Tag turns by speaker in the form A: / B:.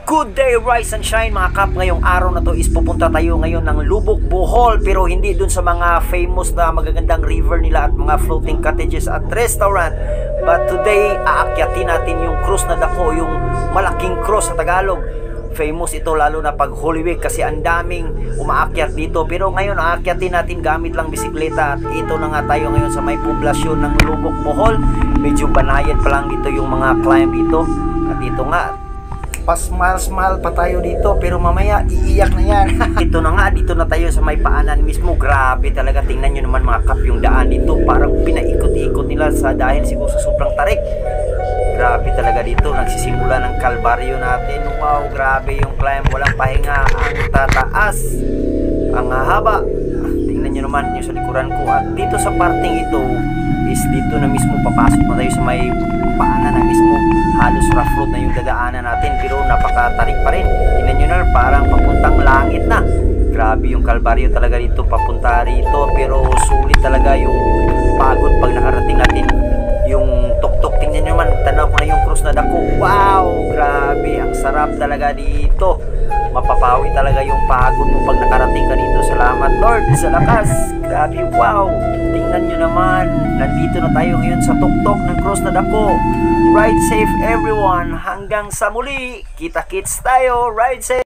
A: Good day, rise and shine mga kap. Ngayong araw na to is pupunta tayo ngayon ng Lubok, Bohol. Pero hindi dun sa mga famous na magagandang river nila at mga floating cottages at restaurant. But today, aakyatin natin yung cruise na dako, yung malaking cruise sa Tagalog. Famous ito lalo na pag Holy Week kasi ang daming umaakyat dito. Pero ngayon, aakyatin natin gamit lang bisikleta. At ito na nga tayo ngayon sa may poblasyon ng Lubok, Bohol. Medyo banayan pa lang dito yung mga climb dito. At dito nga, pasmal-smal pa tayo dito pero mamaya iiyak na yan. Ito na nga, dito na tayo sa may paanan mismo. Grabe talaga, tingnan nyo naman mga kap yung daan dito. Parang pinaikot-ikot nila sa dahil siguro sa sobrang tarik. Grabe talaga dito, nagsisimula ng kalbaryo natin. Wow, grabe yung climb, walang pahinga. Ang tataas, ang haba. Tingnan nyo naman yung sa likuran ko. At dito sa parting ito is dito na mismo papasok na tayo sa may paanan na mismo. Halos rough road na yung dadaanan natin pero napakatarik pa rin. Tingnan nyo na, parang papuntang langit na. Grabe yung kalbaryo talaga dito papunta rito, pero sulit talaga yung pagod pag nakarating natin yung tuktok. Tingnan nyo naman, tanaw ko na yung cruise na dako. Wow, grabe, ang sarap talaga dito. Mapapawi talaga yung pagod mo pag nakarating ka dito. Salamat Lord sa lakas. Grabe, wow. Tingnan nyo naman, nandito na tayo ngayon sa tuktok ng cruise na dako. Ride safe everyone, hanggang sa muli. Kita-kits tayo, ride safe.